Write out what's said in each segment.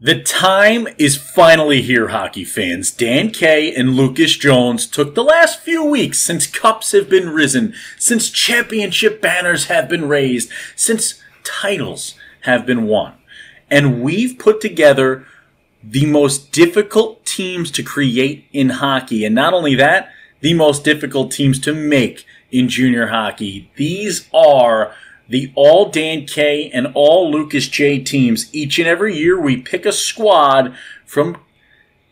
The time is finally here, hockey fans. Dan Kay and Lucas Jones took the last few weeks since cups have been risen, since championship banners have been raised, since titles have been won. And we've put together the most difficult teams to create in hockey. And not only that, the most difficult teams to make in junior hockey. These are the all Dan K and all Lucas J teams. Each and every year we pick a squad from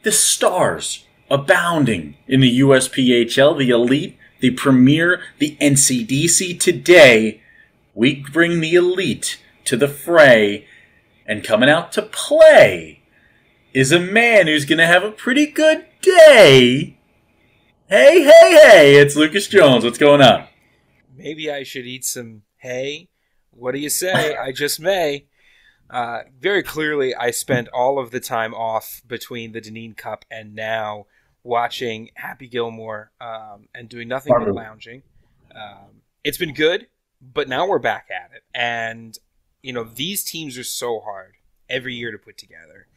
the stars abounding in the USPHL, the Elite, the Premier, the NCDC. Today, we bring the Elite to the fray, and coming out to play is a man who's going to have a pretty good day. Hey, it's Lucas Jones. What's going on? Maybe I should eat some hay. What do you say? I just may. Very clearly, I spent all of the time off between the Dineen Cup and now watching Happy Gilmore and doing nothing but lounging. It's been good, but now we're back at it. And, you know, these teams are so hard every year to put together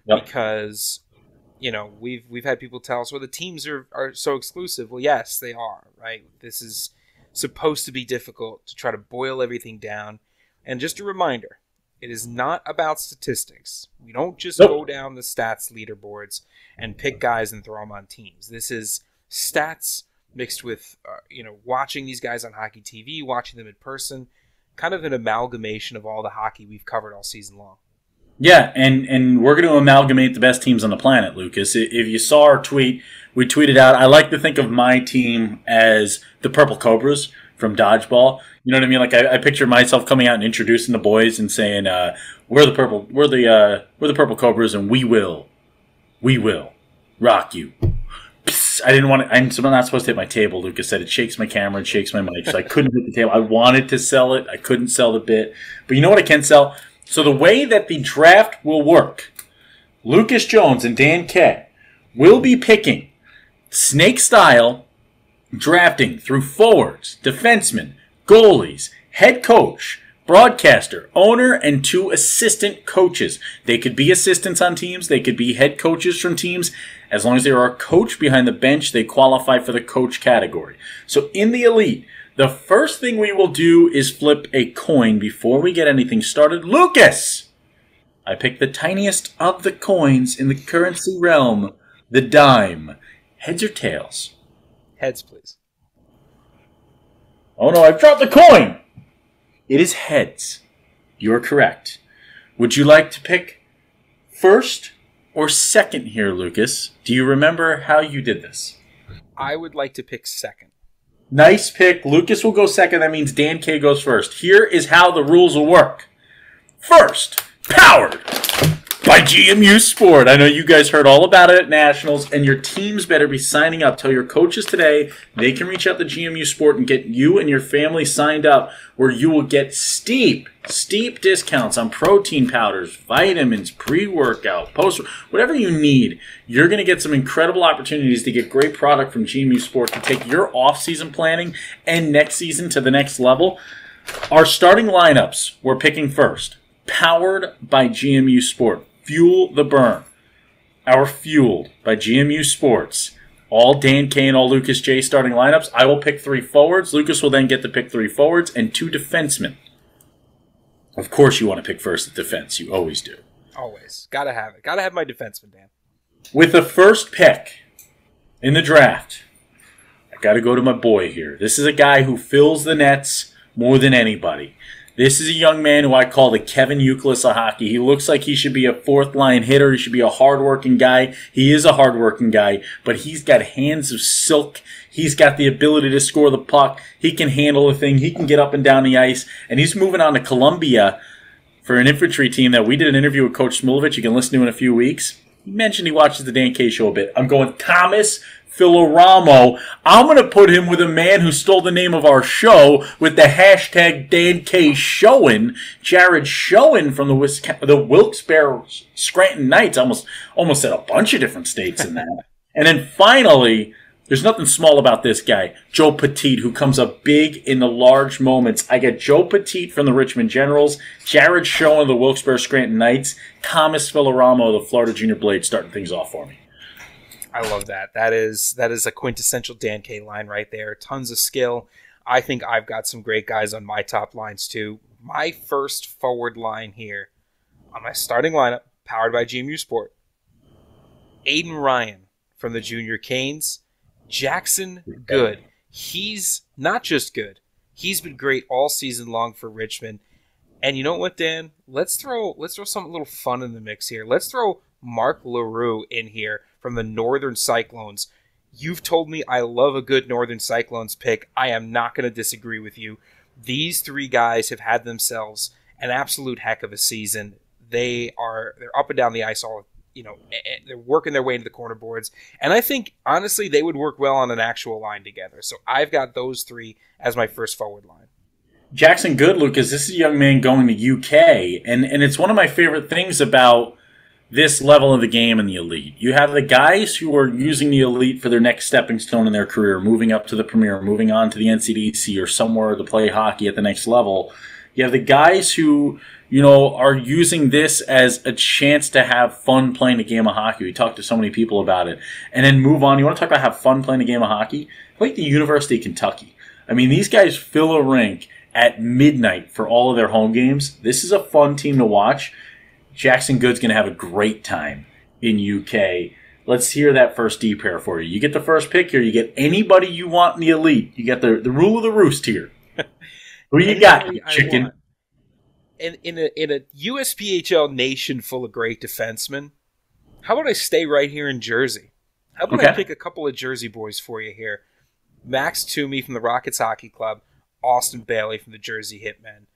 because, you know, we've had people tell us, well, the teams are so exclusive. Well, yes, they are, right? This is supposed to be difficult to try to boil everything down. And just a reminder, it is not about statistics. We don't just go down the stats leaderboards and pick guys and throw them on teams. This is stats mixed with, watching these guys on hockey TV, watching them in person, kind of an amalgamation of all the hockey we've covered all season long. Yeah, and we're going to amalgamate the best teams on the planet, Lucas. If you saw our tweet, we tweeted out, I like to think of my team as the Purple Cobras from Dodgeball. You know what I mean? Like I picture myself coming out and introducing the boys and saying, we're the Purple Cobras, and we will rock you. Psst, I'm not supposed to hit my table. Lucas said it shakes my camera and shakes my mic, so I couldn't hit the table. I wanted to sell it. I couldn't sell the bit. But you know what I can sell? So the way that the draft will work, Lucas Jones and Dan Kay will be picking snake style, drafting through forwards, defensemen, goalies, head coach, broadcaster, owner, and 2 assistant coaches. They could be assistants on teams. They could be head coaches from teams. As long as they are a coach behind the bench, they qualify for the coach category. So in the Elite, the first thing we will do is flip a coin before we get anything started. Lucas! I picked the tiniest of the coins in the currency realm, the dime. Heads or tails? Heads, please. Oh no, I've dropped the coin! It is heads. You're correct. Would you like to pick first or second here, Lucas? Do you remember how you did this? I would like to pick second. Nice pick. Lucas will go second. That means Dan K goes first. Here is how the rules will work. First, powered by GMU Sport. I know you guys heard all about it at Nationals, and your teams better be signing up. Tell your coaches today they can reach out to GMU Sport and get you and your family signed up, where you will get steep discounts on protein powders, vitamins, pre-workout, post, whatever you need. You're going to get some incredible opportunities to get great product from GMU Sport to take your off-season planning and next season to the next level. Our starting lineups we're picking first. Powered by GMU Sport. Fuel the burn. Our Fueled by GMU Sports. All Dan K and all Lucas J starting lineups. I will pick 3 forwards. Lucas will then get to pick 3 forwards and 2 defensemen. Of course you want to pick first at defense. You always do. Always. Gotta have it. Gotta have my defenseman, Dan. With the first pick in the draft, I gotta go to my boy here. This is a guy who fills the nets more than anybody. This is a young man who I call the Kevin Youkilis of hockey. He looks like he should be a fourth-line hitter. He should be a hard-working guy. He is a hard-working guy, but he's got hands of silk. He's got the ability to score the puck. He can handle the thing. He can get up and down the ice. And he's moving on to Columbia for an infantry team that we did an interview with Coach Smilovich. You can listen to in a few weeks. He mentioned he watches the Dan K Show a bit. I'm going Thomas Filoramo. I'm going to put him with a man who stole the name of our show with the hashtag Dan K Showin', Jared Showin from the Wilkes-Barre Scranton Knights. Almost said a bunch of different states in that. And then finally, There's nothing small about this guy. Joe Petit, who comes up big in the large moments. I get Joe Petit from the Richmond Generals, Jared Schoen of the Wilkes-Barre Scranton Knights, Thomas Villaramo of the Florida Junior Blades starting things off for me. I love that. That is a quintessential Dan K line right there. Tons of skill. I think I've got some great guys on my top lines too. My first forward line here on my starting lineup, powered by GMU Sport. Aiden Ryan from the Junior Canes. Jackson Good. He's not just good. He's been great all season long for Richmond. And you know what, Dan? Let's throw some little fun in the mix here. Let's throw Mark LaRue in here from the Northern Cyclones. You've told me I love a good Northern Cyclones pick. I am not going to disagree with you. These three guys have had themselves an absolute heck of a season. They're up and down the ice all, they're working their way into the corner boards. And I think, honestly, they would work well on an actual line together. So I've got those three as my first forward line. Jackson Good, Lucas, this is a young man going to UK. And it's one of my favorite things about this level of the game in the Elite. You have the guys who are using the Elite for their next stepping stone in their career, moving up to the Premier, moving on to the NCDC or somewhere to play hockey at the next level. You have the guys who, are using this as a chance to have fun playing a game of hockey. We talked to so many people about it. And then move on. You want to talk about have fun playing a game of hockey? Like the University of Kentucky. I mean, these guys fill a rink at midnight for all of their home games. This is a fun team to watch. Jackson Good's going to have a great time in UK. Let's hear that first D pair for you. You get the first pick here. You get anybody you want in the Elite. You get the rule of the roost here. Who you got, you chicken? In a USPHL nation full of great defensemen, how about I stay right here in Jersey? How about I pick a couple of Jersey boys for you here? Max Toomey from the Rockets Hockey Club, Austin Bailey from the Jersey Hitmen.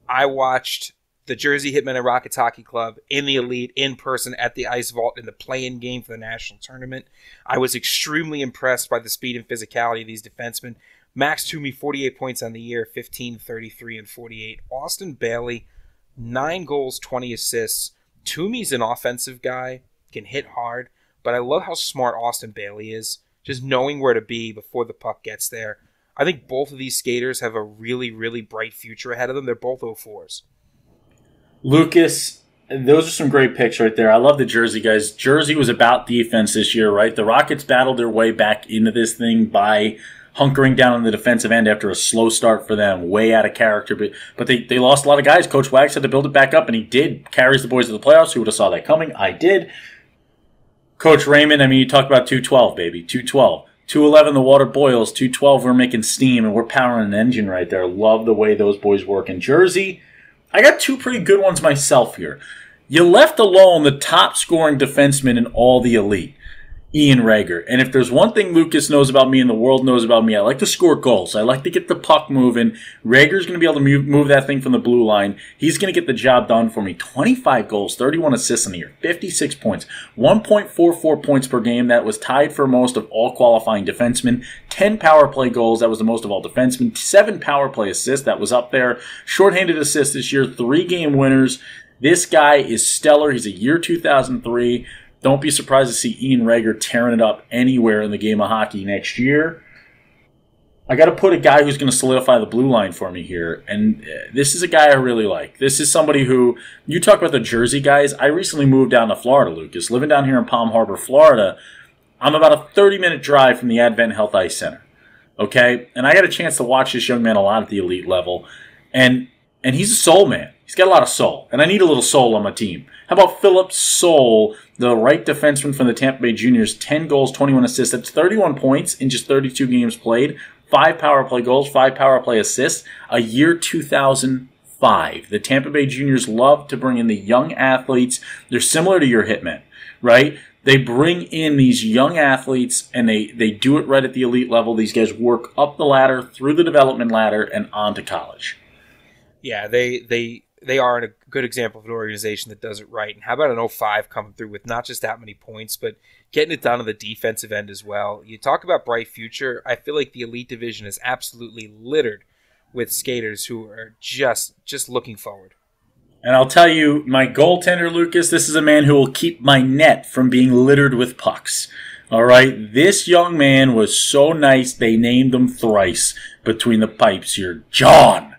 I watched the Jersey Hitmen and Rockets Hockey Club in the Elite in person at the Ice Vault in the play-in game for the national tournament. I was extremely impressed by the speed and physicality of these defensemen. Max Toomey, 48 points on the year, 15, 33, and 48. Austin Bailey, 9 goals, 20 assists. Toomey's an offensive guy, can hit hard, but I love how smart Austin Bailey is, just knowing where to be before the puck gets there. I think both of these skaters have a really, really bright future ahead of them. They're both 04s. Lucas, those are some great picks right there. I love the Jersey guys. Jersey was about defense this year, right? The Rockets battled their way back into this thing by hunkering down on the defensive end after a slow start for them, way out of character. But they lost a lot of guys. Coach Wags had to build it back up, and he did. Carries the boys to the playoffs. Who would have saw that coming? I did. Coach Raymond, you talk about 212, baby. 212. 211, the water boils. 212, we're making steam, and we're powering an engine right there. Love the way those boys work in Jersey. I got two pretty good ones myself here. You left alone the top scoring defenseman in all the Elite, Ian Rager. And if there's one thing Lucas knows about me and the world knows about me, I like to score goals. I like to get the puck moving. Rager's going to be able to move that thing from the blue line. He's going to get the job done for me. 25 goals, 31 assists in the year, 56 points, 1.44 points per game. That was tied for most of all qualifying defensemen. 10 power play goals. That was the most of all defensemen. 7 power play assists. That was up there. Shorthanded assists this year, 3 game winners. This guy is stellar. He's a year 2003. Don't be surprised to see Ian Rager tearing it up anywhere in the game of hockey next year. I got to put a guy who's going to solidify the blue line for me here, and this is a guy I really like. This is somebody who, you talk about the Jersey guys, I recently moved down to Florida, Lucas. Living down here in Palm Harbor, Florida, I'm about a 30-minute drive from the Advent Health Ice Center, okay? And I got a chance to watch this young man a lot at the Elite level, and he's a soul man. He's got a lot of soul, and I need a little soul on my team. How about Philip Soul, the right defenseman from the Tampa Bay Juniors, 10 goals, 21 assists. That's 31 points in just 32 games played, 5 power play goals, 5 power play assists, a year 2005. The Tampa Bay Juniors love to bring in the young athletes. They're similar to your Hitmen, right? They bring in these young athletes, and they do it right at the Elite level. These guys work up the ladder, through the development ladder, and on to college. Yeah, they are a good example of an organization that does it right. And how about an 05 coming through with not just that many points, but getting it done on the defensive end as well. You talk about bright future. I feel like the Elite division is absolutely littered with skaters who are just looking forward. And I'll tell you, my goaltender, Lucas, this is a man who will keep my net from being littered with pucks. All right, this young man was so nice they named him thrice between the pipes here. John,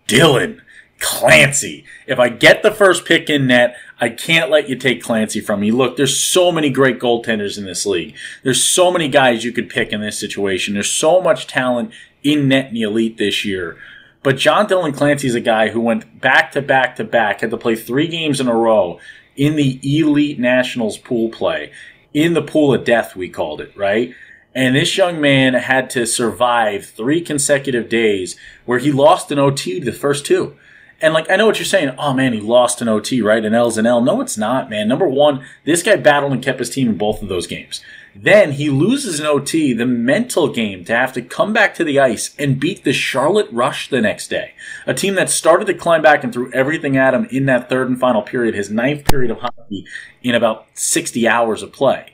Dylan, Clancy. If I get the first pick in net, I can't let you take Clancy from me. Look, there's so many great goaltenders in this league. There's so many guys you could pick in this situation. There's so much talent in net in the Elite this year. But John Dylan Clancy is a guy who went back to back to back, had to play 3 games in a row in the Elite Nationals pool play. In the pool of death, we called it, right? And this young man had to survive 3 consecutive days where he lost an OT the first 2. And, like, I know what you're saying. Oh, man, he lost an OT, right? An L's an L. No, it's not, man. Number one, this guy battled and kept his team in both of those games. Then he loses an OT, the mental game, to have to come back to the ice and beat the Charlotte Rush the next day. A team that started to climb back and threw everything at him in that third and final period, his 9th period of hockey, in about 60 hours of play.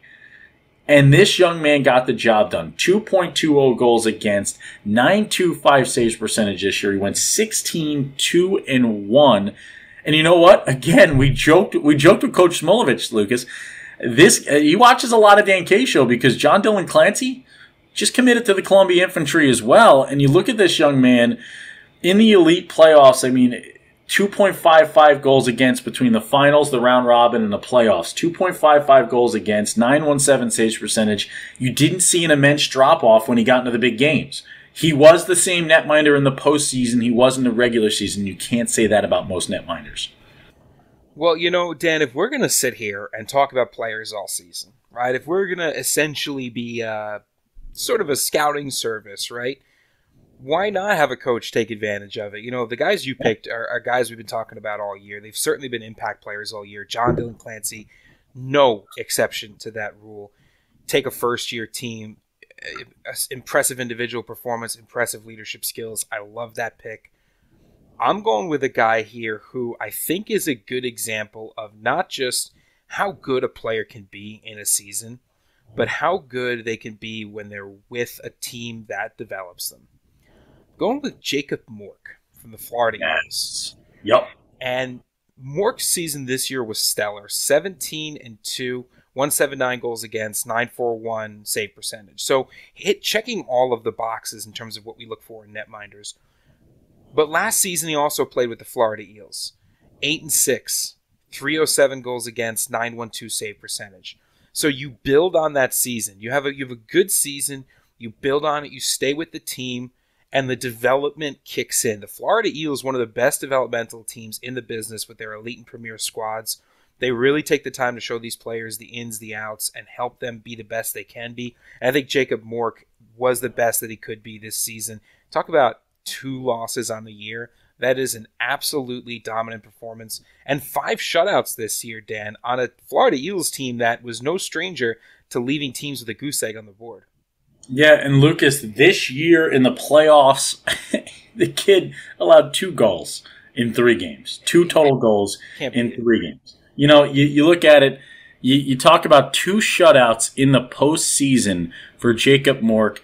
And this young man got the job done. 2.20 goals against, .925 saves percentage this year. He went 16-2-1. And you know what? Again, we joked with Coach Smolovich, Lucas. He watches a lot of Dan K show because John Dylan Clancy just committed to the Columbia Infantry as well. And you look at this young man in the Elite playoffs. I mean, 2.55 goals against between the finals, the round robin, and the playoffs. 2.55 goals against, .917 saves percentage. You didn't see an immense drop-off when he got into the big games. He was the same netminder in the postseason he was in the regular season. You can't say that about most netminders. Well, you know, Dan, if we're going to sit here and talk about players all season, right, if we're going to essentially be sort of a scouting service, right, why not have a coach take advantage of it? You know, the guys you picked are guys we've been talking about all year. They've certainly been impact players all year. John Dylan Clancy, no exception to that rule. Take a first-year team, impressive individual performance, impressive leadership skills. I love that pick. I'm going with a guy here who I think is a good example of not just how good a player can be in a season, but how good they can be when they're with a team that develops them. Going with Jacob Mork from the Florida Eels. Yep. And Mork's season this year was stellar. 17-2, 179 goals against, .941 save percentage. So checking all of the boxes in terms of what we look for in netminders. But last season he also played with the Florida Eels. 8-6, 307 goals against, .912 save percentage. So you build on that season. You have a good season. You build on it. You stay with the team. And the development kicks in. The Florida Eels, one of the best developmental teams in the business with their elite and premier squads. They really take the time to show these players the ins, the outs, and help them be the best they can be. And I think Jacob Mork was the best that he could be this season. Talk about 2 losses on the year. That is an absolutely dominant performance. And 5 shutouts this year, Dan, on a Florida Eels team that was no stranger to leaving teams with a goose egg on the board. Yeah, and Lucas, this year in the playoffs, the kid allowed 2 goals in 3 games. 2 total goals in 3 games. You know, you look at it, you talk about 2 shutouts in the postseason for Jacob Mork,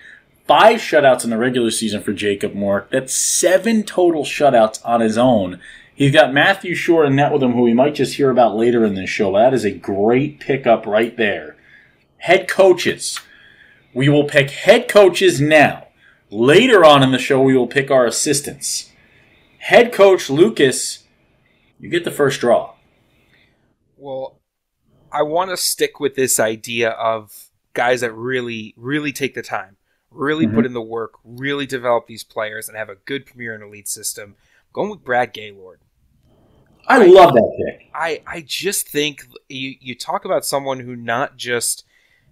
5 shutouts in the regular season for Jacob Mork. That's 7 total shutouts on his own. He's got Matthew Shore in net with him, who we might just hear about later in this show. But that is a great pickup right there. Head coaches. We will pick head coaches now. Later on in the show, we will pick our assistants. Head coach Lucas, you get the first draw. Well, I want to stick with this idea of guys that really, really take the time, really put in the work, really develop these players, and have a good Premier and Elite system. I'm going with Brad Gaylord. I love that pick. I just think you talk about someone who not just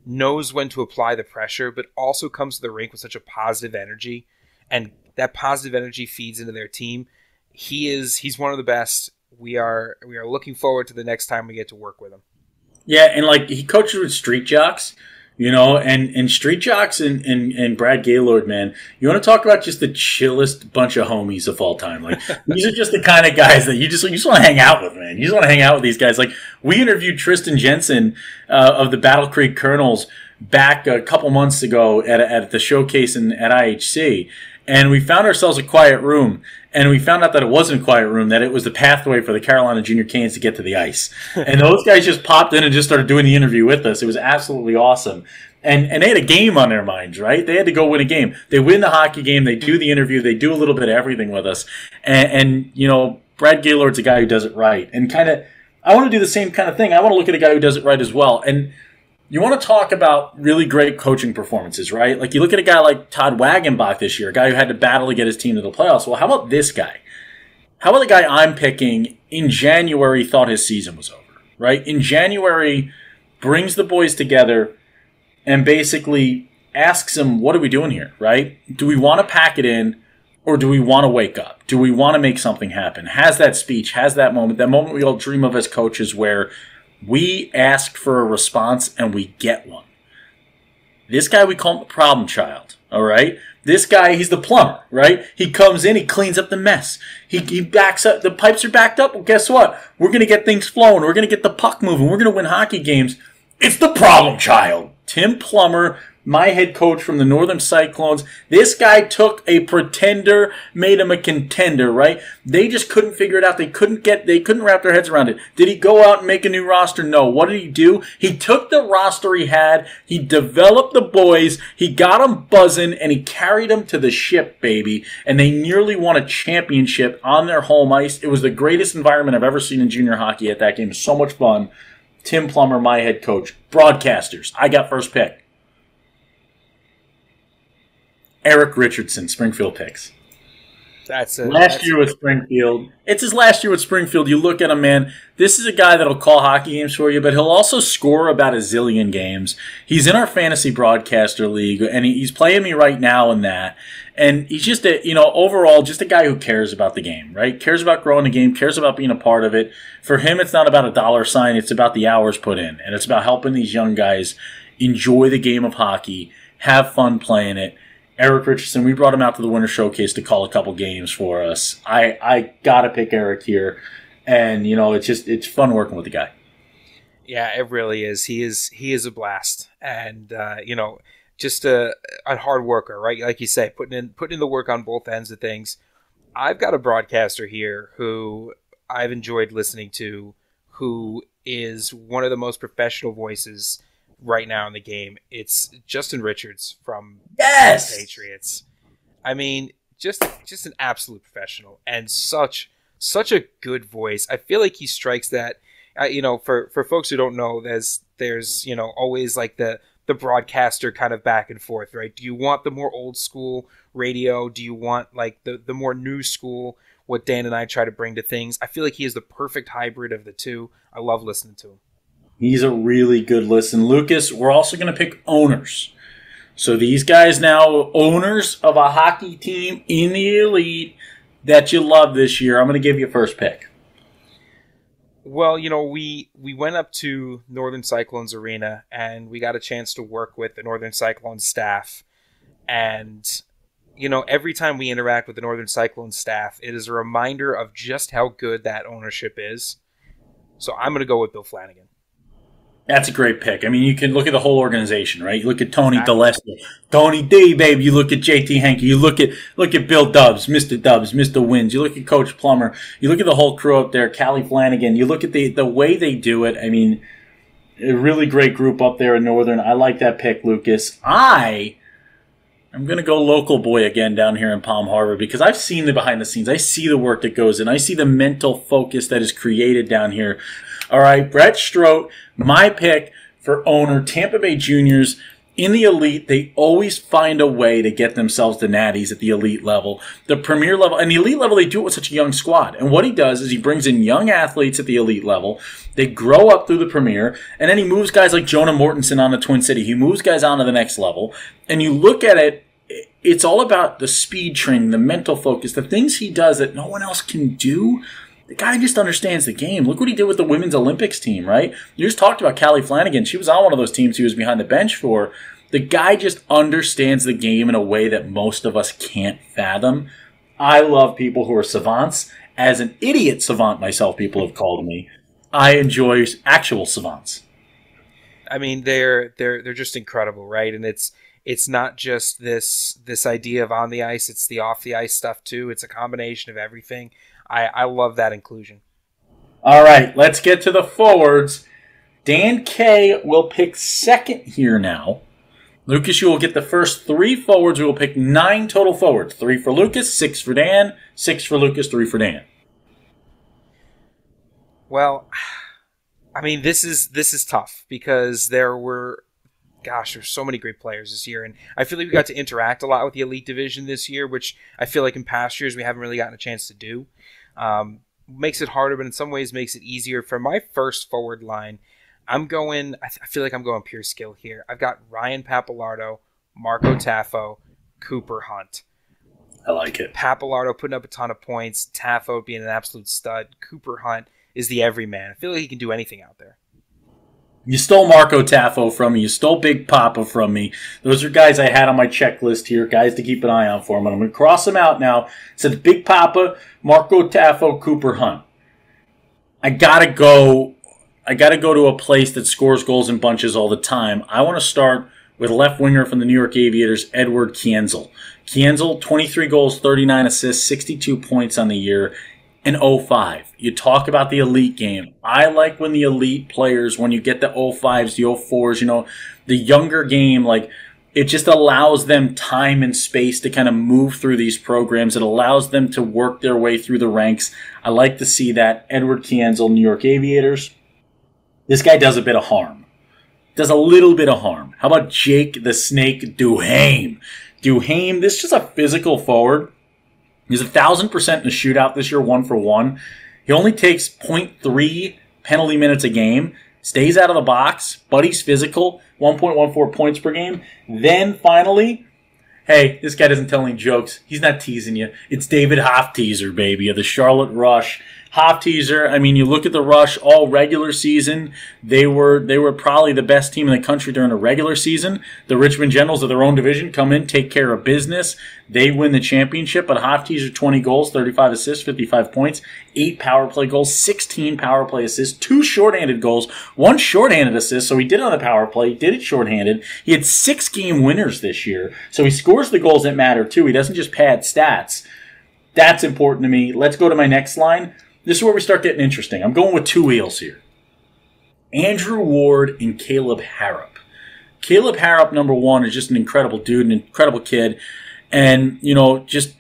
knows when to apply the pressure, but also comes to the rink with such a positive energy, and that positive energy feeds into their team. He's one of the best. We are looking forward to the next time we get to work with him. Yeah, and like he coaches with Street Jocks, you know, and Street Jocks and Brad Gaylord, man, you want to talk about just the chillest bunch of homies of all time. Like these are just the kind of guys that you just want to hang out with, man. You just want to hang out with these guys. Like we interviewed Tristan Jensen of the Battle Creek Colonels back a couple months ago at the showcase at IHC. And we found ourselves a quiet room, and we found out that it wasn't a quiet room, that it was the pathway for the Carolina Junior Canes to get to the ice. And those guys just popped in and just started doing the interview with us. It was absolutely awesome. And they had a game on their minds, right? They had to go win a game. They win the hockey game. They do the interview. They do a little bit of everything with us. And Brad Gaylord's a guy who does it right. And I want to do the same kind of thing. I want to look at a guy who does it right as well. And you want to talk about really great coaching performances, right? Like you look at a guy like Todd Wagenbach this year, a guy who had to battle to get his team to the playoffs. Well, how about this guy? How about the guy I'm picking in January thought his season was over, right? In January, brings the boys together and basically asks them, what are we doing here, right? Do we want to pack it in or do we want to wake up? Do we want to make something happen? Has that speech, has that moment we all dream of as coaches where we ask for a response and we get one. This guy, we call him the problem child, all right? This guy, he's the plumber, right? He comes in, he cleans up the mess. He backs up, the pipes are backed up. Well, guess what? We're going to get things flowing. We're going to get the puck moving. We're going to win hockey games. It's the problem child. Tim Plummer, my head coach from the Northern Cyclones. This guy took a pretender, made him a contender, right? They just couldn't figure it out. They couldn't wrap their heads around it. Did he go out and make a new roster? No. What did he do? He took the roster he had, he developed the boys, he got them buzzing, and he carried them to the ship, baby. And they nearly won a championship on their home ice. It was the greatest environment I've ever seen in junior hockey at that game. It was so much fun. Tim Plummer, my head coach. Broadcasters, I got first pick. Eric Richardson, Springfield picks. That's it. Last year with Springfield. It's his last year with Springfield. You look at him, man. This is a guy that'll call hockey games for you, but he'll also score about a zillion games. He's in our fantasy broadcaster league, and he's playing me right now in that. And he's just overall, just a guy who cares about the game, right? Cares about growing the game, cares about being a part of it. For him, it's not about a dollar sign. It's about the hours put in. And it's about helping these young guys enjoy the game of hockey, have fun playing it. Eric Richardson, we brought him out to the Winter Showcase to call a couple games for us. I gotta pick Eric here, and it's fun working with the guy. Yeah, it really is. He is a blast, and just a hard worker, right? Like you say, putting in the work on both ends of things. I've got a broadcaster here who I've enjoyed listening to, who is one of the most professional voices right now in the game. It's Justin Richards from the Patriots. I mean, just an absolute professional and such a good voice. I feel like he strikes that. For folks who don't know, there's always like the broadcaster kind of back and forth, right? Do you want the more old school radio? Do you want like the more new school? What Dan and I try to bring to things. I feel like he is the perfect hybrid of the two. I love listening to him. He's a really good listen. Lucas, we're also going to pick owners. So these guys now, owners of a hockey team in the Elite that you love this year. I'm going to give you first pick. Well, we went up to Northern Cyclones Arena, and we got a chance to work with the Northern Cyclones staff. And, every time we interact with the Northern Cyclones staff, it is a reminder of just how good that ownership is. So I'm going to go with Bill Flanagan. That's a great pick. I mean, you can look at the whole organization, right? You look at Tony DeLeste, Tony D, baby. You look at JT Henke. You look at Bill Dubs, Mr. Wins. You look at Coach Plummer. You look at the whole crew up there, Callie Flanagan. You look at the way they do it. I mean, a really great group up there in Northern. I like that pick, Lucas. I'm going to go local boy again down here in Palm Harbor because I've seen the behind the scenes. I see the work that goes in. I see the mental focus that is created down here. All right, Brett Strout, my pick for owner, Tampa Bay Juniors. In the Elite, they always find a way to get themselves to natties at the Elite level. The Premier level, and the Elite level, they do it with such a young squad. And what he does is he brings in young athletes at the Elite level. They grow up through the Premier, and then he moves guys like Jonah Mortensen on to Twin City. He moves guys on to the next level. And you look at it, it's all about the speed training, the mental focus, the things he does that no one else can do. The guy just understands the game. Look what he did with the Women's Olympics team, right? You just talked about Callie Flanagan. She was on one of those teams he was behind the bench for. The guy just understands the game in a way that most of us can't fathom. I love people who are savants. As an idiot savant myself, people have called me. I enjoy actual savants. I mean, they're just incredible, right? And it's not just this idea of on the ice, it's the off the ice stuff too. It's a combination of everything. I love that inclusion. All right, let's get to the forwards. Dan K will pick second here now. Lucas, you will get the first 3 forwards. We will pick 9 total forwards. 3 for Lucas, 6 for Dan, 6 for Lucas, 3 for Dan. Well, I mean, this is tough because there's so many great players this year, and I feel like we got to interact a lot with the Elite Division this year, which I feel like in past years we haven't really gotten a chance to do. Makes it harder, but in some ways makes it easier. For my first forward line, I feel like I'm going pure skill here. I've got Ryan Papalardo, Marco Taffo, Cooper Hunt. I like it. Papalardo putting up a ton of points, Taffo being an absolute stud, Cooper Hunt is the everyman. I feel like he can do anything out there. You stole Marco Taffo from me. You stole Big Papa from me. Those are guys I had on my checklist here, guys to keep an eye on for them. And I'm going to cross them out now. It says Big Papa, Marco Taffo, Cooper Hunt. I gotta go to a place that scores goals in bunches all the time. I want to start with left winger from the New York Aviators, Edward Kienzl. Kienzl, 23 goals, 39 assists, 62 points on the year. And 05. You talk about the elite game. I like when the elite players, when you get the 05s, the 04s, the younger game, like it just allows them time and space to kind of move through these programs. It allows them to work their way through the ranks. I like to see that. Edward Kienzl, New York Aviators. This guy does a bit of harm. Does a little bit of harm. How about Jake the Snake Duhaime? Duhaime, this is just a physical forward. He's 1,000% in a shootout this year, 1-for-1. He only takes 0.3 penalty minutes a game, stays out of the box, but he's physical, 1.14 points per game. Then finally, hey, this guy doesn't tell any jokes. He's not teasing you. It's David Hofteaser, baby, of the Charlotte Rush. Hofteaser, I mean, you look at the Rush all regular season, they were probably the best team in the country during the regular season. The Richmond Generals of their own division come in, take care of business. They win the championship, but Hofteaser, 20 goals, 35 assists, 55 points, 8 power play goals, 16 power play assists, 2 shorthanded goals, 1 shorthanded assist, so he did it on the power play, he did it shorthanded. He had 6 game winners this year, so he scores the goals that matter too. He doesn't just pad stats. That's important to me. Let's go to my next line. This is where we start getting interesting. I'm going with 2 Eels here. Andrew Ward and Caleb Harrop. Caleb Harrop, number 1, is just an incredible dude, an incredible kid. And, just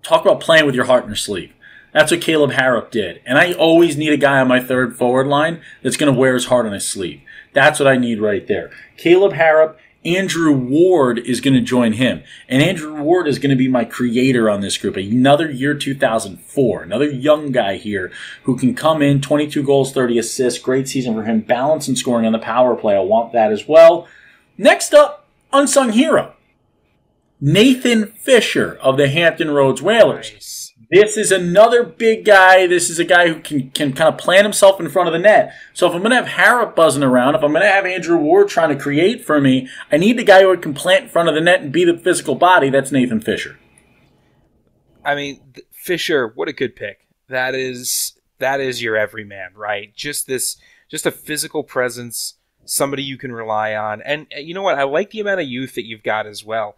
talk about playing with your heart in your sleeve. That's what Caleb Harrop did. And I always need a guy on my third forward line that's going to wear his heart on his sleeve. That's what I need right there. Caleb Harrop. Andrew Ward is going to join him. And Andrew Ward is going to be my creator on this group. Another year 2004. Another young guy here who can come in, 22 goals, 30 assists. Great season for him. Balance and scoring on the power play. I want that as well. Next up, unsung hero. Nathan Fisher of the Hampton Roads Whalers. Nice. This is another big guy. This is a guy who can kind of plant himself in front of the net. So if I'm going to have Harrop buzzing around, if I'm going to have Andrew Ward trying to create for me, I need the guy who can plant in front of the net and be the physical body. That's Nathan Fisher. I mean, Fisher, what a good pick. That is your everyman, right? Just a physical presence, somebody you can rely on. And you know what? I like the amount of youth that you've got as well.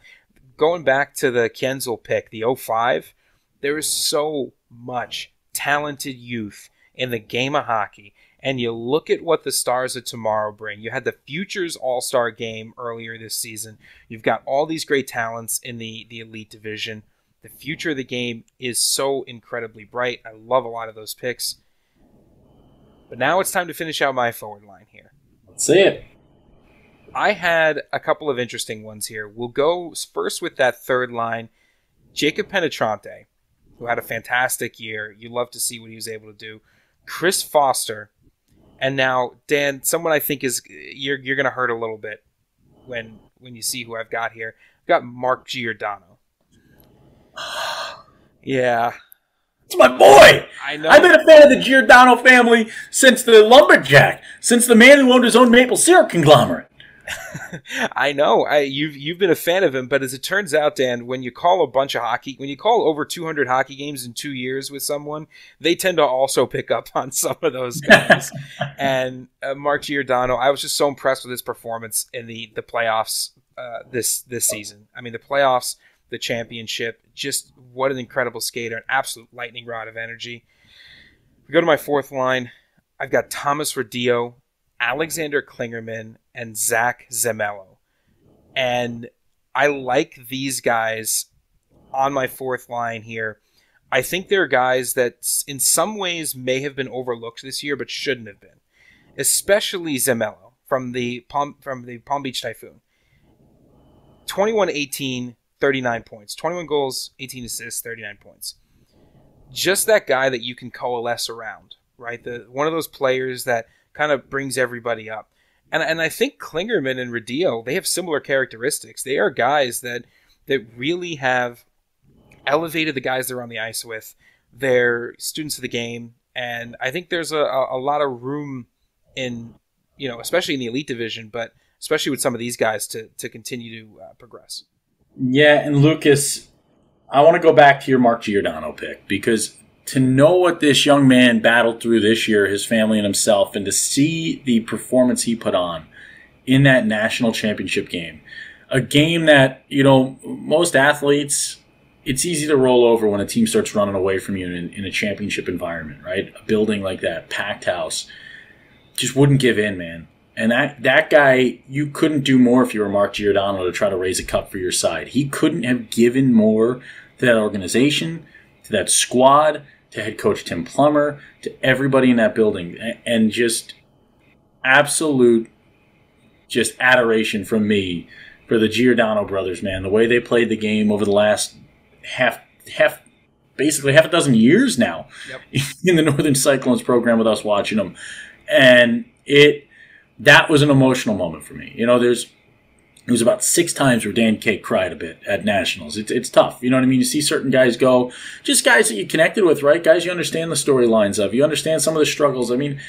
Going back to the Kienzl pick, the 05, there is so much talented youth in the game of hockey. And you look at what the Stars of Tomorrow bring. You had the Futures All-Star game earlier this season. You've got all these great talents in the Elite Division. The future of the game is so incredibly bright. I love a lot of those picks. But now it's time to finish out my forward line here. Let's see it. I had a couple of interesting ones here. We'll go first with that third line. Jacob Penetrante, who had a fantastic year. You love to see what he was able to do. Chris Foster. And now, Dan, someone I think is you're going to hurt a little bit when you see who I've got here. I've got Mark Giordano. Yeah. It's my boy. I know. I've been a fan of the Giordano family since the lumberjack, since the man who owned his own maple syrup conglomerate. I know. You've been a fan of him, but as it turns out, Dan, when you call over 200 hockey games in 2 years with someone, they tend to also pick up on some of those guys. And Mark Giordano, I was just so impressed with his performance in the playoffs this season. I mean, the playoffs, the championship, just what an incredible skater, an absolute lightning rod of energy. We go to my fourth line. I've got Thomas Rodillo, Alexander Klingerman, and Zach Zemello. And I like these guys on my fourth line here. I think they're guys that in some ways may have been overlooked this year, but shouldn't have been. Especially Zemello from the Palm Beach Typhoon. 21-18, 39 points. 21 goals, 18 assists, 39 points. Just that guy that you can coalesce around, right? One of those players that kind of brings everybody up. And I think Klingerman and Radillo, they have similar characteristics. They are guys that really have elevated the guys they're on the ice with. They're students of the game. And I think there's a lot of room in, especially in the elite division, but especially with some of these guys to continue to progress. Yeah, and Lucas, I want to go back to your Mark Giordano pick, because to know what this young man battled through this year, his family and himself, and to see the performance he put on in that national championship game, a game that, most athletes, it's easy to roll over when a team starts running away from you in a championship environment, right? A building like that, packed house, just wouldn't give in, man. And that guy, you couldn't do more if you were Mark Giordano to try to raise a cup for your side. He couldn't have given more to that organization, to that squad, to head coach Tim Plummer, to everybody in that building. And just absolute adoration from me for the Giordano brothers, man. The way they played the game over the last basically half a dozen years now. Yep. In the Northern Cyclones program with us watching them. And that was an emotional moment for me. It was about 6 times where Dan K cried a bit at Nationals. It's tough. You know what I mean? You see certain guys go, just guys that you connected with, right? Guys you understand the storylines of. You understand some of the struggles. I mean,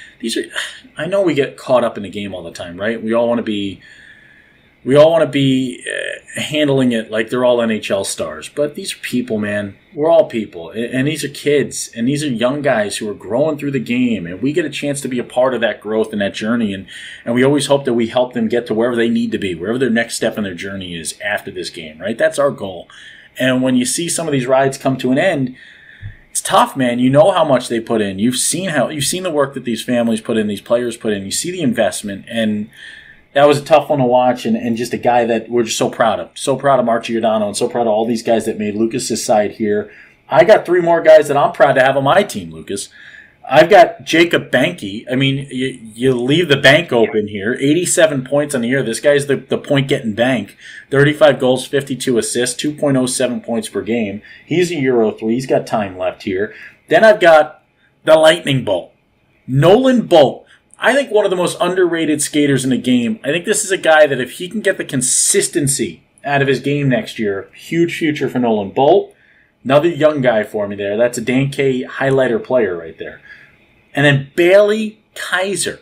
I know we get caught up in the game all the time, right? We all want to be handling it like they're all NHL stars. But these are people, man. We're all people. And these are kids. And these are young guys who are growing through the game. And we get a chance to be a part of that growth and that journey. And we always hope that we help them get to wherever they need to be, wherever their next step in their journey is after this game, right? That's our goal. And when you see some of these rides come to an end, it's tough, man. You know how much they put in. You've seen the work that these families put in, these players put in. You see the investment. And that was a tough one to watch, and just a guy that we're just so proud of. So proud of Mark Giordano and so proud of all these guys that made Lucas's side here. I got 3 more guys that I'm proud to have on my team, Lucas. I've got Jacob Banke. I mean, you leave the bank open here. 87 points on the year. This guy's the point-getting bank. 35 goals, 52 assists, 2.07 points per game. He's a Euro 3. He's got time left here. Then I've got the lightning bolt, Nolan Bolt. I think one of the most underrated skaters in the game. I think this is a guy that if he can get the consistency out of his game next year, huge future for Nolan Bolt. Another young guy for me there. That's a Dan K highlighter player right there. And then Bailey Kaiser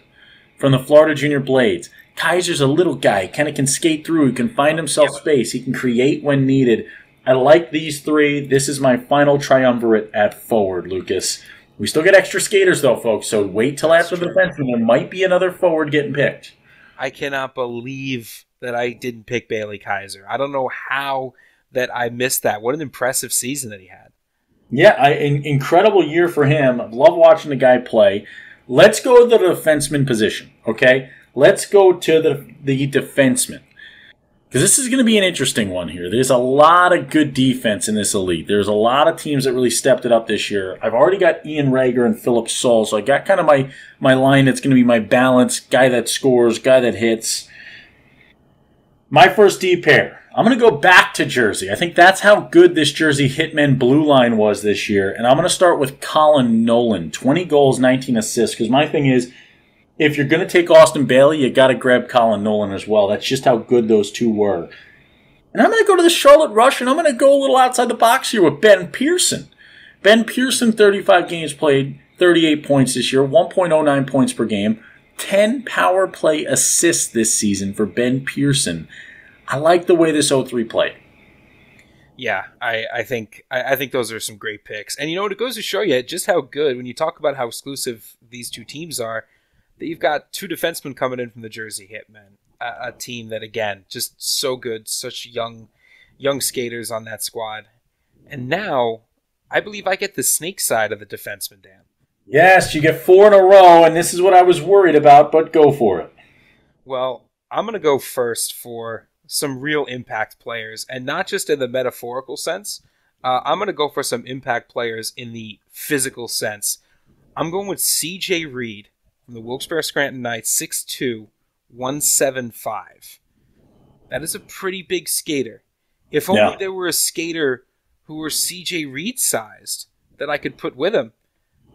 from the Florida Junior Blades. Kaiser's a little guy, kind of can skate through. He can find himself space. He can create when needed. I like these 3. This is my final triumvirate at forward, Lucas. We still get extra skaters, though, folks, so wait till after the defenseman. There might be another forward getting picked. I cannot believe that I didn't pick Bailey Kaiser. I don't know how that I missed that. What an impressive season that he had. Yeah, incredible year for him. Love watching the guy play. Let's go to the defenseman position, okay? Let's go to the defenseman. Because this is going to be an interesting one here. There's a lot of good defense in this elite. There's a lot of teams that really stepped it up this year. I've already got Ian Rager and Philip Saul, so I got kind of my line that's going to be my balance, guy that scores, guy that hits. My first D pair. I'm going to go back to Jersey. I think that's how good this Jersey Hitmen blue line was this year. And I'm going to start with Colin Nolan. 20 goals, 19 assists. Because my thing is, if you're going to take Austin Bailey, you got to grab Colin Nolan as well. That's just how good those two were. And I'm going to go to the Charlotte Rush, and I'm going to go a little outside the box here with Ben Pearson. Ben Pearson, 35 games played, 38 points this year, 1.09 points per game, 10 power play assists this season for Ben Pearson. I like the way this 0-3 played. Yeah, I think those are some great picks. And it goes to show you just how good, when you talk about how exclusive these two teams are, that you've got 2 defensemen coming in from the Jersey Hitmen, a team that, again, just so good, such young skaters on that squad. And now, I believe I get the snake side of the defenseman, Dan. Yes, you get 4 in a row, and this is what I was worried about, but go for it. Well, I'm going to go first for some real impact players, and not just in the metaphorical sense. I'm going to go for some impact players in the physical sense. I'm going with C.J. Reed from the Wilkes-Barre Scranton Knights, 6'2", 175. That is a pretty big skater. If only there were a skater who were C.J. Reed sized that I could put with him.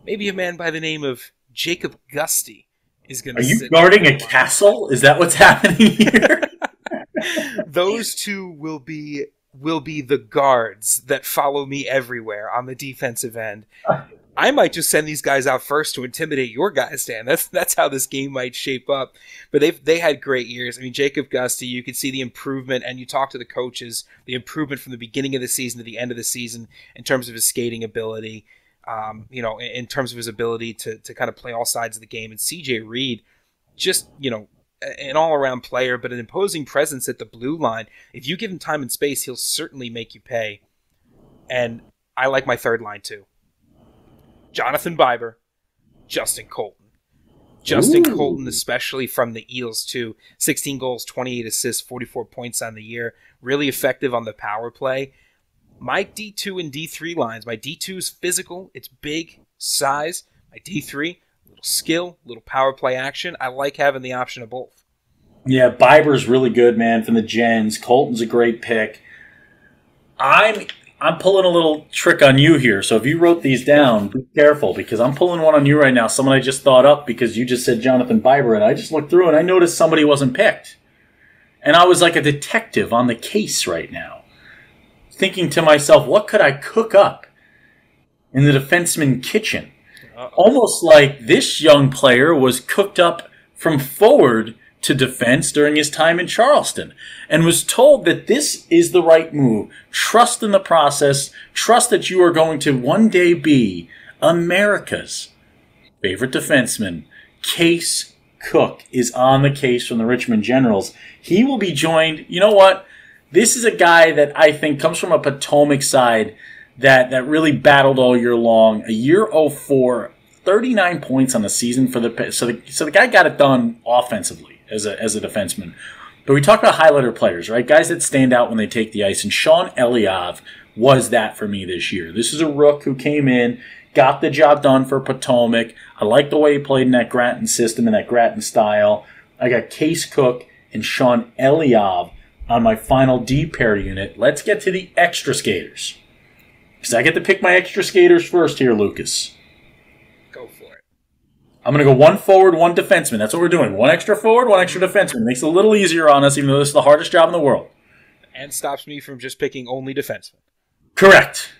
Maybe a man by the name of Jacob Gusty is going to. Are you guarding a castle? Is that what's happening here? Those two will be the guards that follow me everywhere on the defensive end. I might just send these guys out first to intimidate your guys, Dan. That's how this game might shape up. But they had great years. I mean, Jacob Gusty, you could see the improvement, and you talk to the coaches, the improvement from the beginning of the season to the end of the season in terms of his skating ability, in terms of his ability to kind of play all sides of the game. And C.J. Reed, just, an all-around player, but an imposing presence at the blue line. If you give him time and space, he'll certainly make you pay. And I like my third line, too. Jonathan Biber, Justin Colton. Justin Colton, especially from the Eels, too. 16 goals, 28 assists, 44 points on the year. Really effective on the power play. My D2 and D3 lines. My D2 is physical. It's big, size. My D3, a little skill, a little power play action. I like having the option of both. Yeah, Biber's really good, man, from the Gens. Colton's a great pick. I'm pulling a little trick on you here, so if you wrote these down, be careful, because I'm pulling one on you right now, someone I just thought up because you just said Jonathan Biber, and I just looked through and I noticed somebody wasn't picked. And I was like a detective on the case right now, thinking to myself, what could I cook up in the defenseman kitchen? Almost like this young player was cooked up from forward to defense during his time in Charleston and was told that this is the right move. Trust in the process. Trust that you are going to one day be America's favorite defenseman. Case Cook is on the case from the Richmond Generals. He will be joined. You know what? This is a guy that I think comes from a Potomac side that really battled all year long. A year 04, 39 points on the season for so the guy got it done offensively as a defenseman. But we talk about highlighter players, right? Guys that stand out when they take the ice. And Sean Eliav was that for me this year. This is a rook who came in, got the job done for Potomac. I like the way he played in that Grattan system and that Grattan style. I got Case Cook and Sean Eliav on my final D pair unit. Let's get to the extra skaters, because I get to pick my extra skaters first here, Lucas. Go for it. I'm going to go one forward, one defenseman. That's what we're doing. One extra forward, one extra defenseman. It makes it a little easier on us, even though this is the hardest job in the world. And stops me from just picking only defensemen. Correct.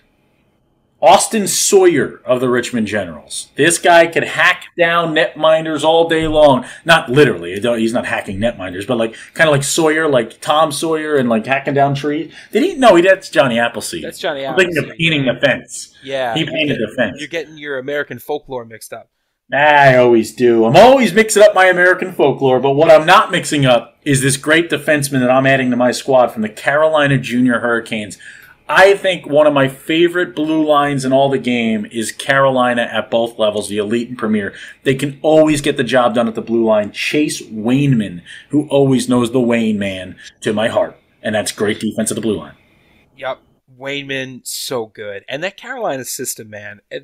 Austin Sawyer of the Richmond Generals. This guy could hack down netminders all day long. Not literally. He's not hacking netminders, but kind of like Sawyer, like Tom Sawyer, and like hacking down trees. No, that's Johnny Appleseed. That's Johnny Appleseed. I'm thinking of painting the fence. Yeah. He painted the fence. You're getting your American folklore mixed up. I always do. I'm always mixing up my American folklore, but what I'm not mixing up is this great defenseman that I'm adding to my squad from the Carolina Junior Hurricanes. I think one of my favorite blue lines in all the game is Carolina at both levels, the Elite and Premier. They can always get the job done at the blue line. Chase Wayneman, who always knows the Wayne man to my heart. And that's great defense at the blue line. Yep. Wayneman, so good. And that Carolina system, man, I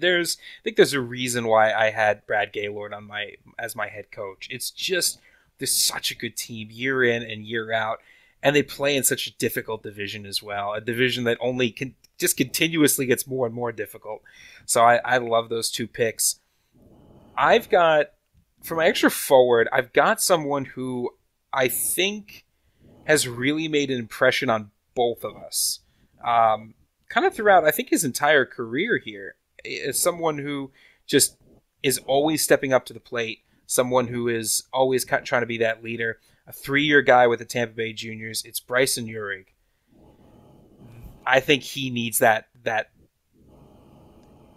think there's a reason why I had Brad Gaylord as my head coach. It's just, they're such a good team year in and year out. And they play in such a difficult division as well, a division that only just continuously gets more and more difficult. So I love those two picks. I've got, for my extra forward, I've got someone who I think has really made an impression on both of us. Kind of throughout, I think, his entire career here. Is someone who just is always stepping up to the plate, someone who is always trying to be that leader. A 3-year guy with the Tampa Bay Juniors. It's Bryson Uhrig. I think he needs that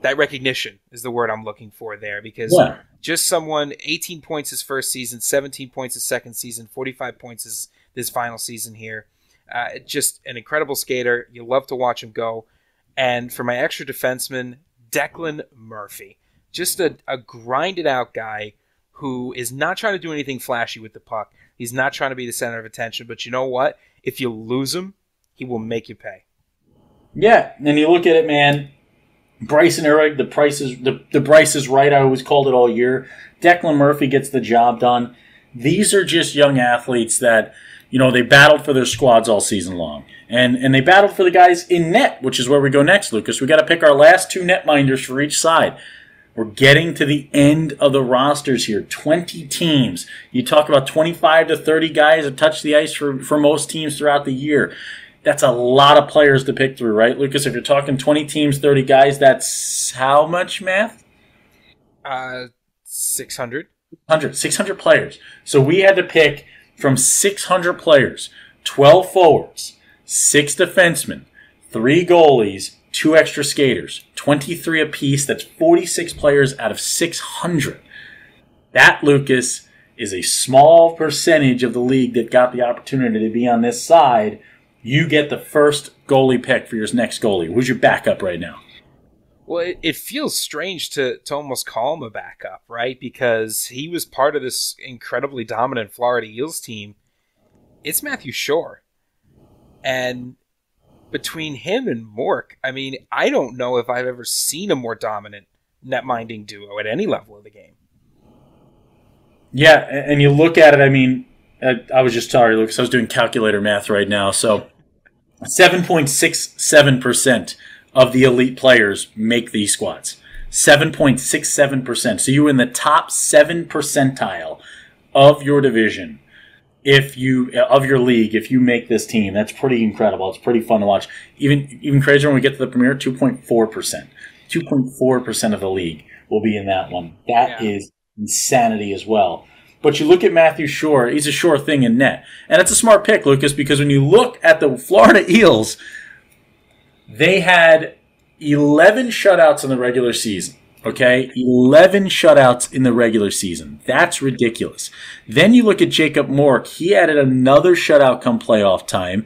recognition is the word I'm looking for there, because just someone, 18 points his first season, 17 points his second season, 45 points this final season here. Just an incredible skater. You love to watch him go. And for my extra defenseman, Declan Murphy. Just a grinded out guy who is not trying to do anything flashy with the puck. He's not trying to be the center of attention. But you know what? If you lose him, he will make you pay. Yeah, and you look at it, man. Bryson Ehrlich, the Bryce is right. I always called it all year. Declan Murphy gets the job done. These are just young athletes that, they battled for their squads all season long. And they battled for the guys in net, which is where we go next, Lucas. We got to pick our last 2 netminders for each side. We're getting to the end of the rosters here. 20 teams. You talk about 25 to 30 guys that touch the ice for most teams throughout the year. That's a lot of players to pick through, right, Lucas? If you're talking 20 teams, 30 guys, that's how much math? 600. 600 players. So we had to pick from 600 players, 12 forwards, 6 defensemen, 3 goalies, 2 extra skaters, 23 apiece. That's 46 players out of 600. That, Lucas, is a small percentage of the league that got the opportunity to be on this side. You get the first goalie pick for your next goalie. Who's your backup right now? Well, it feels strange to almost call him a backup, right? Because he was part of this incredibly dominant Florida Eels team. It's Matthew Shore. And between him and Mork, I don't know if I've ever seen a more dominant net-minding duo at any level of the game. Yeah, and you look at it, I was just sorry, Lucas, I was doing calculator math right now. So 7.67% of the elite players make these squads. 7.67%. So you're in the top 7 percentile of your division, of your league, if you make this team. That's pretty incredible. It's pretty fun to watch. Even crazier when we get to the Premier, 2.4%. 2.4% of the league will be in that one. That is insanity as well. But you look at Matthew Shore, he's a sure thing in net. And it's a smart pick, Lucas, because when you look at the Florida Eels, they had 11 shutouts in the regular season. Okay? 11 shutouts in the regular season. That's ridiculous. Then you look at Jacob Mork. He added another shutout come playoff time.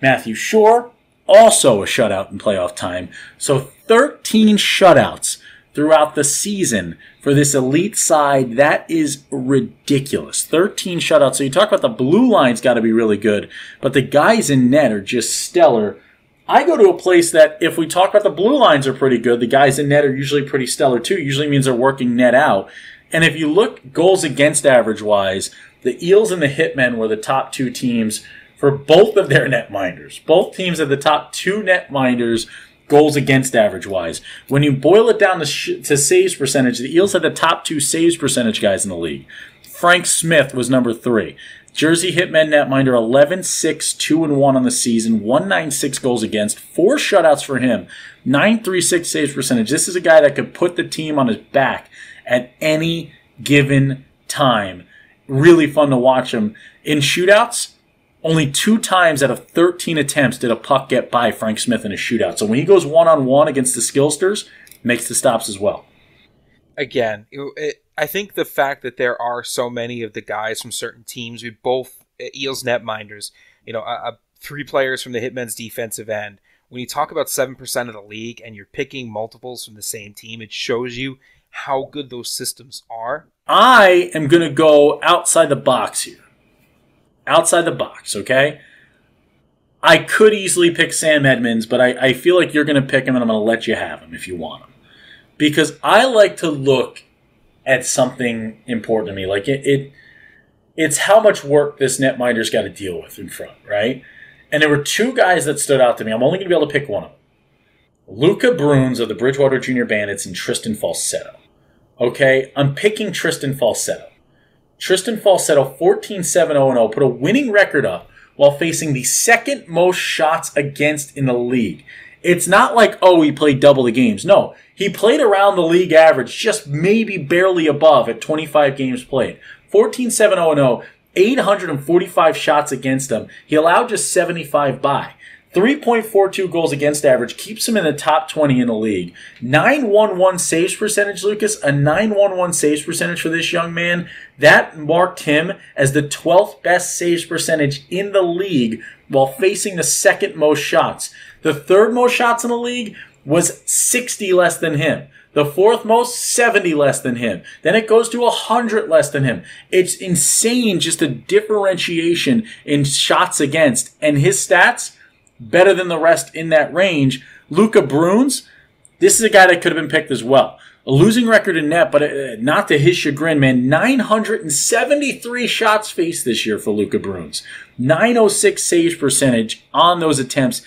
Matthew Shore, also a shutout in playoff time. So 13 shutouts throughout the season for this elite side. That is ridiculous. 13 shutouts. So you talk about the blue line's got to be really good, but the guys in net are just stellar. I go to a place that if we talk about the blue lines are pretty good, the guys in net are usually pretty stellar too. Usually means they're working net out. And if you look goals against average wise, the Eels and the Hitmen were the top 2 teams for both of their netminders. Both teams had the top 2 netminders goals against average wise. When you boil it down to saves percentage, the Eels had the top 2 saves percentage guys in the league. Frank Smith was number 3. Jersey Hitmen netminder 11-6-2-1 on the season, 196 goals against, 4 shutouts for him, 936 saves percentage. This is a guy that could put the team on his back at any given time. Really fun to watch him. In shootouts, only 2 times out of 13 attempts did a puck get by Frank Smith in a shootout. So when he goes one-on-one against the Skillsters, makes the stops as well. Again, I think the fact that there are so many of the guys from certain teams, we both Eels netminders, 3 players from the Hitmen's defensive end. When you talk about 7% of the league and you're picking multiples from the same team, it shows you how good those systems are. I am going to go outside the box here. Outside the box, okay? I could easily pick Sam Edmonds, but I feel like you're going to pick him and I'm going to let you have him if you want him. Because I like to look at something important to me. Like it's how much work this netminder's got to deal with in front, right? And there were 2 guys that stood out to me. I'm only going to be able to pick one of them. Luca Bruins of the Bridgewater Junior Bandits and Tristan Falsetto. Okay, I'm picking Tristan Falsetto. Tristan Falsetto, 14-7-0-0, put a winning record up while facing the second most shots against in the league. It's not like, he played double the games. No, he played around the league average, just maybe barely above at 25 games played. 14-7-0-0, 845 shots against him. He allowed just 75 by. 3.42 goals against average keeps him in the top 20 in the league. 911 saves percentage, Lucas. A 911 saves percentage for this young man. That marked him as the 12th best saves percentage in the league while facing the second most shots. The third most shots in the league was 60 less than him. The fourth most, 70 less than him. Then it goes to 100 less than him. It's insane, just a differentiation in shots against. And his stats, better than the rest in that range. Luka Bruins, this is a guy that could have been picked as well. A losing record in net, but not to his chagrin, man. 973 shots faced this year for Luka Bruins. 906 save percentage on those attempts.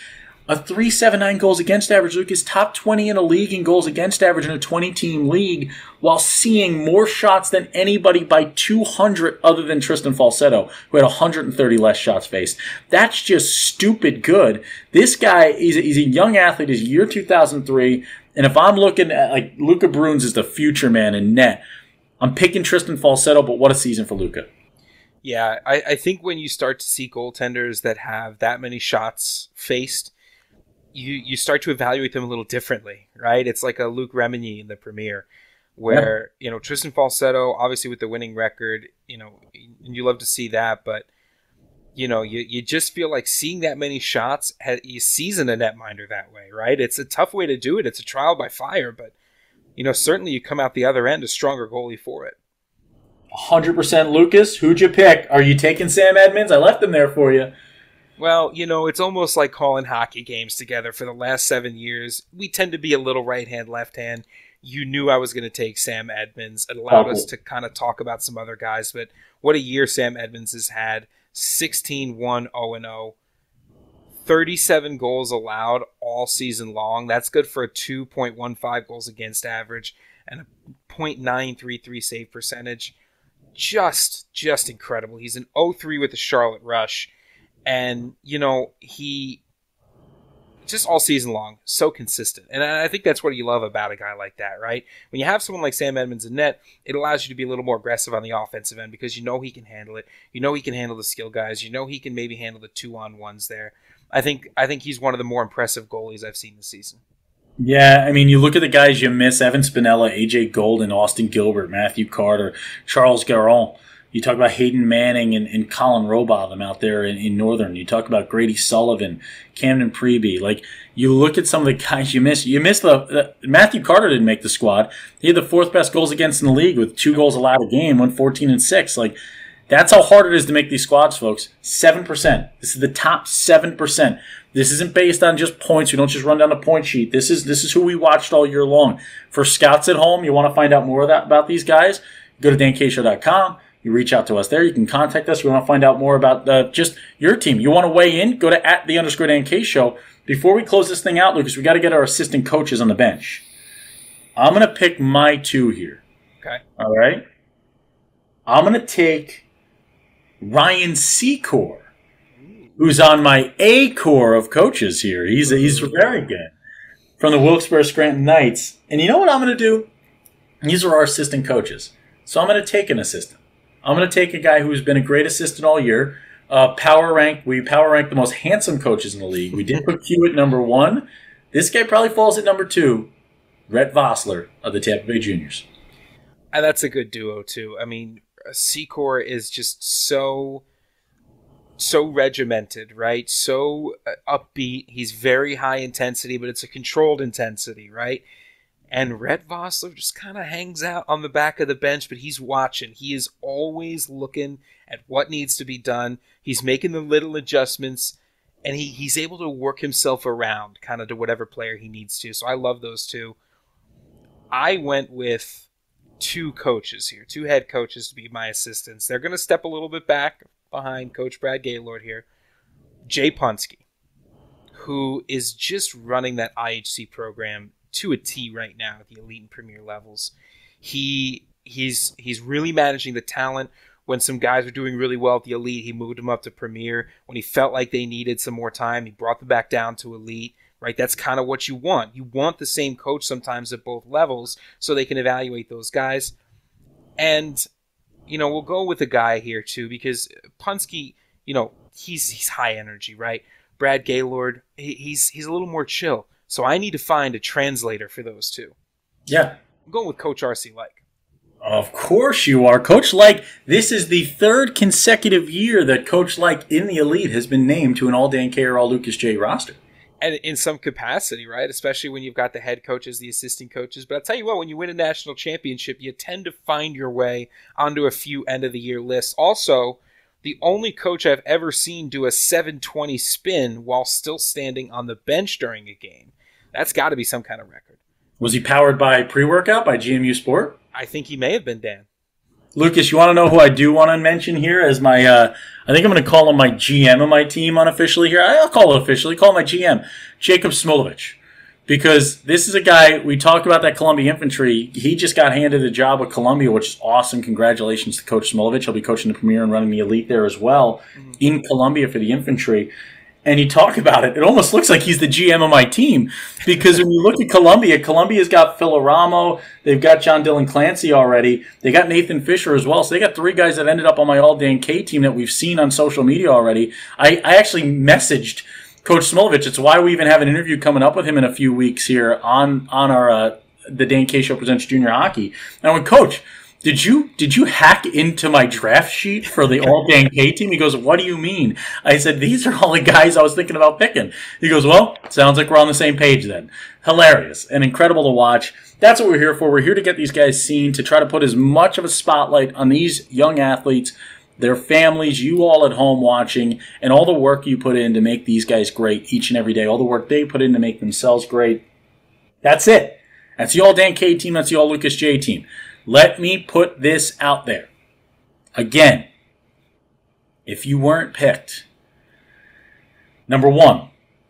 A 3.79 goals against average. Luke is top 20 in a league in goals against average in a 20-team league, while seeing more shots than anybody by 200 other than Tristan Falsetto, who had 130 less shots faced. That's just stupid good. This guy, he's a young athlete. He's year 2003. And if I'm looking at, like, Luka Bruins is the future man in net, I'm picking Tristan Falsetto, but what a season for Luka. Yeah, I think when you start to see goaltenders that have that many shots faced, you start to evaluate them a little differently, right? It's like a Luc Remigny in the Premier, where, Tristan Falsetto, obviously with the winning record, and you love to see that, but, you just feel like seeing that many shots, you season a netminder that way, right? It's a tough way to do it. It's a trial by fire, but, certainly you come out the other end a stronger goalie for it. 100% Lucas. Who'd you pick? Are you taking Sam Edmonds? I left him there for you. Well, it's almost like calling hockey games together for the last 7 years. We tend to be a little right-hand, left-hand. You knew I was going to take Sam Edmonds. It allowed us to kind of talk about some other guys, but what a year Sam Edmonds has had. 16-1-0-0. 37 goals allowed all season long. That's good for a 2.15 goals against average and a .933 save percentage. Just incredible. He's an 0-3 with the Charlotte Rush. And, he just all season long, so consistent. And I think that's what you love about a guy like that, right? When you have someone like Sam Edmonds in net, it allows you to be a little more aggressive on the offensive end because he can handle it. He can handle the skill guys. He can maybe handle the 2-on-1s there. I think he's one of the more impressive goalies I've seen this season. Yeah, I mean, you look at the guys you miss: Evan Spinella, AJ Golden, Austin Gilbert, Matthew Carter, Charles Garon. You talk about Hayden Manning and Colin Robotham out there in Northern. You talk about Grady Sullivan, Camden Preby. Like, you look at some of the guys you miss. You miss the Matthew Carter didn't make the squad. He had the fourth best goals against in the league with 2 goals allowed a game, went 14-6. Like, that's how hard it is to make these squads, folks. 7%. This is the top 7%. This isn't based on just points. We don't just run down the point sheet. This is who we watched all year long. For scouts at home, you want to find out more about these guys, go to dankshow.com. You reach out to us there. You can contact us. You want to find out more about just your team. You want to weigh in? Go to @the_Dan_K_show. Before we close this thing out, Lucas, we got to get our assistant coaches on the bench. I'm going to pick my 2 here. Okay. All right. I'm going to take Ryan Secor, who's on my A core of coaches here. He's very good. From the Wilkes-Barre Scranton Knights. And you know what I'm going to do? These are our assistant coaches. So I'm going to take an assistant. I'm going to take a guy who's been a great assistant all year. We power rank the most handsome coaches in the league. We did put Q at number 1. This guy probably falls at number 2. Rhett Vossler of the Tampa Bay Juniors. And that's a good duo, too. I mean, Secor is just so regimented, right? So upbeat. He's very high intensity, but it's a controlled intensity, right? And Rhett Vossler just kind of hangs out on the back of the bench, but he's watching. He is always looking at what needs to be done. He's making the little adjustments, and he's able to work himself around kind of to whatever player he needs to. So I love those two. I went with 2 coaches here, 2 head coaches to be my assistants. They're going to step a little bit back behind Coach Brad Gaylord here. Jay Punske, who is just running that IHC program to a T right now at the elite and premier levels. He's really managing the talent. When some guys were doing really well at the elite, he moved them up to premier. When he felt like they needed some more time, he brought them back down to elite. Right? That's kind of what you want. You want the same coach sometimes at both levels so they can evaluate those guys. And we'll go with a guy here too because Punske, he's high energy, right? Brad Gaylord, he's a little more chill. So I need to find a translator for those 2. Yeah. I'm going with Coach R.C. Like. Of course you are. Coach Like, this is the 3rd consecutive year that Coach Like in the Elite has been named to an All-Dan K or All-Lucas J roster. And in some capacity, right? Especially when you've got the head coaches, the assistant coaches. But I'll tell you what, when you win a national championship, you tend to find your way onto a few end-of-the-year lists. Also, the only coach I've ever seen do a 720 spin while still standing on the bench during a game. That's got to be some kind of record. Was he powered by pre-workout by GMU Sport? I think he may have been, Dan. Lucas, you want to know who I do want to mention here as my, I think I'm going to call him my GM of my team unofficially here. I'll call it officially. Call him my GM, Jacob Smolovich. Because this is a guy, we talked about that Columbia Infantry. He just got handed the job with Columbia, which is awesome. Congratulations to Coach Smolovich. He'll be coaching the Premier and running the Elite there as well in Columbia for the Infantry. And you talk about it, it almost looks like he's the GM of my team. Because when you look at Columbia, Columbia's got Phil Aramo, they've got John Dylan Clancy already, they got Nathan Fisher as well. So they got 3 guys that ended up on my All-Dan K team that we've seen on social media already. I actually messaged Coach Smolovich. It's why we even have an interview coming up with him in a few weeks here on our the Dan K Show Presents Junior Hockey. And I went, Coach, did you hack into my draft sheet for the All-Dan K team? He goes, what do you mean? I said, these are all the guys I was thinking about picking. He goes, well, sounds like we're on the same page then. Hilarious and incredible to watch. That's what we're here for. We're here to get these guys seen, to try to put as much of a spotlight on these young athletes, their families, you all at home watching, and all the work you put in to make these guys great each and every day, all the work they put in to make themselves great. That's it. That's the All-Dan K team. That's the All-Lucas J team. Let me put this out there. Again, if you weren't picked, number 1,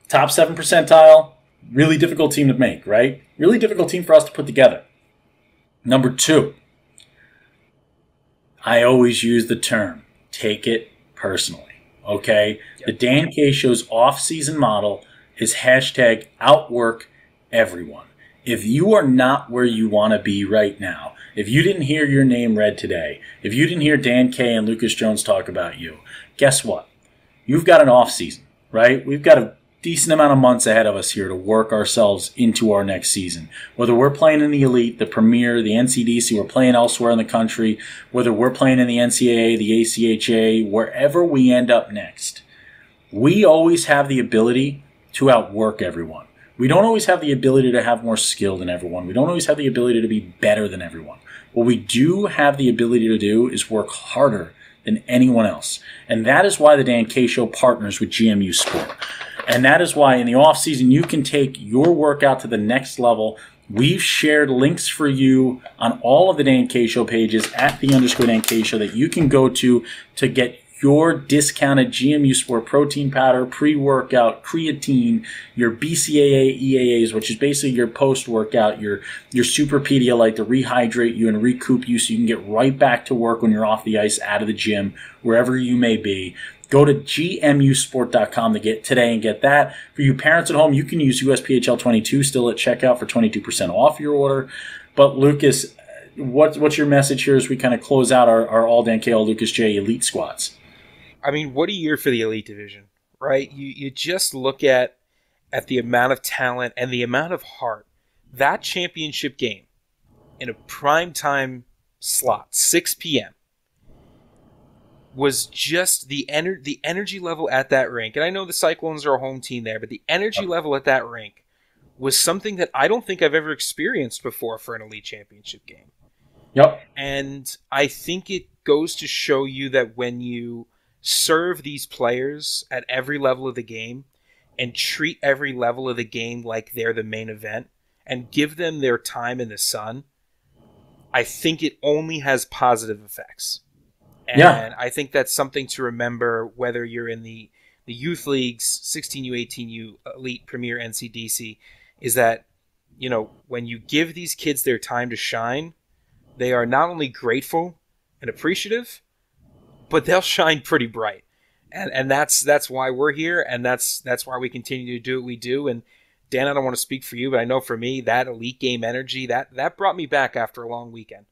top 7 percentile, really difficult team to make, right? Really difficult team for us to put together. Number 2, I always use the term, take it personally, okay? Yep. The Dan K Show's off-season model is hashtag outwork everyone. If you are not where you want to be right now, if you didn't hear your name read today, if you didn't hear Dan K and Lucas Jones talk about you, guess what? You've got an off season, right? We've got a decent amount of months ahead of us here to work ourselves into our next season. Whether we're playing in the Elite, the Premier, the NCDC, we're playing elsewhere in the country, whether we're playing in the NCAA, the ACHA, wherever we end up next, we always have the ability to outwork everyone. We don't always have the ability to have more skill than everyone. We don't always have the ability to be better than everyone. What we do have the ability to do is work harder than anyone else. And that is why the Dan K Show partners with GMU Sport. And that is why in the off season you can take your workout to the next level. We've shared links for you on all of the Dan K Show pages at @the_Dan K Show that you can go to get your discounted GMU Sport protein powder, pre-workout, creatine, your BCAA EAAs, which is basically your post-workout, your super Pedialyte to rehydrate you and recoup you so you can get right back to work when you're off the ice, out of the gym, wherever you may be. Go to gmusport.com to get today and get that. For you parents at home, you can use USPHL 22 still at checkout for 22% off your order. But Lucas, what's your message here as we kind of close out our All-Dan K, All-Lucas J Elite squads? I mean, what a year for the Elite Division, right? You just look at the amount of talent and the amount of heart. That championship game in a primetime slot, 6 p.m., was just the energy level at that rink. And I know the Cyclones are a home team there, but the energy level at that rink was something that I don't think I've ever experienced before for an Elite Championship game. Yep. And I think it goes to show you that when you serve these players at every level of the game and treat every level of the game like they're the main event and give them their time in the sun, I think it only has positive effects. And I think that's something to remember whether you're in the youth leagues, 16U, 18U, Elite, Premier, NCDC, is that, you know, when you give these kids their time to shine, they are not only grateful and appreciative, but they'll shine pretty bright. And that's why we're here, and that's why we continue to do what we do. And Dan, I don't want to speak for you, but I know for me, that Elite game energy, that brought me back after a long weekend.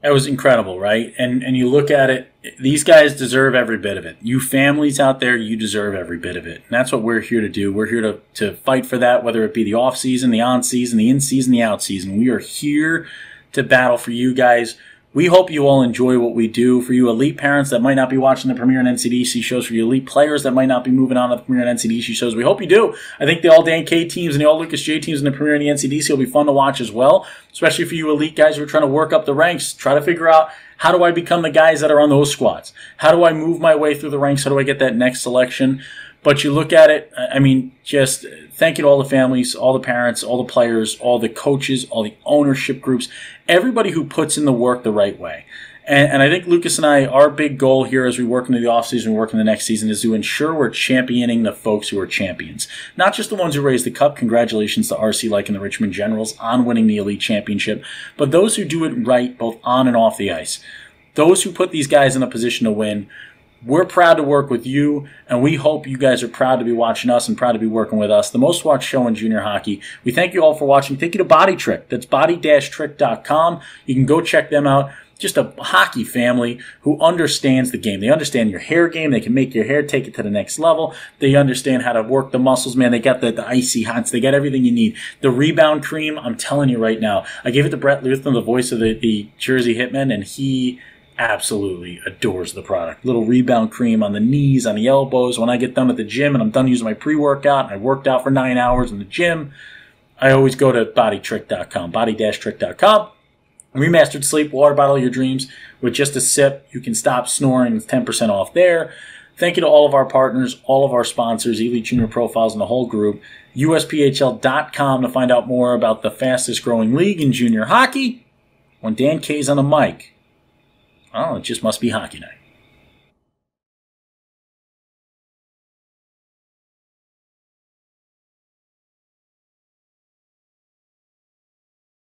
That was incredible, right? And you look at it, these guys deserve every bit of it. You families out there, you deserve every bit of it. And that's what we're here to do. We're here to fight for that, whether it be the off-season, the on-season, the in-season, the out-season. We are here to battle for you guys. We hope you all enjoy what we do. For you elite parents that might not be watching the Premier and NCDC shows, for you elite players that might not be moving on to the Premier and NCDC shows, we hope you do. I think the All Dan K teams and the All Lucas J teams in the Premier and the NCDC will be fun to watch as well, especially for you elite guys who are trying to work up the ranks, try to figure out, how do I become the guys that are on those squads? How do I move my way through the ranks? How do I get that next selection? But you look at it, I mean, just thank you to all the families, all the parents, all the players, all the coaches, all the ownership groups, everybody who puts in the work the right way. And I think Lucas and I, our big goal here as we work into the offseason and work in the next season is to ensure we're championing the folks who are champions. Not just the ones who raise the cup. Congratulations to RC Like and the Richmond Generals on winning the Elite Championship. But those who do it right, both on and off the ice. Those who put these guys in a position to win. We're proud to work with you, and we hope you guys are proud to be watching us and proud to be working with us. The most watched show in junior hockey. We thank you all for watching. Thank you to Body Trick. That's body-trick.com. You can go check them out. Just a hockey family who understands the game. They understand your hair game. They can make your hair take it to the next level. They understand how to work the muscles, man. They got the icy hots. They got everything you need. The rebound cream, I'm telling you right now. I gave it to Brett Luthman, the voice of the Jersey Hitmen, and he absolutely adores the product. Little rebound cream on the knees, on the elbows. When I get done at the gym and I'm done using my pre-workout and I worked out for 9 hours in the gym, I always go to bodytrick.com, body-trick.com. Remastered sleep, water bottle your dreams. With just a sip, you can stop snoring. It's 10% off there. Thank you to all of our partners, all of our sponsors, Elite Junior Profiles, and the whole group. USPHL.com to find out more about the fastest growing league in junior hockey. When Dan K's on the mic, oh, it just must be hockey night.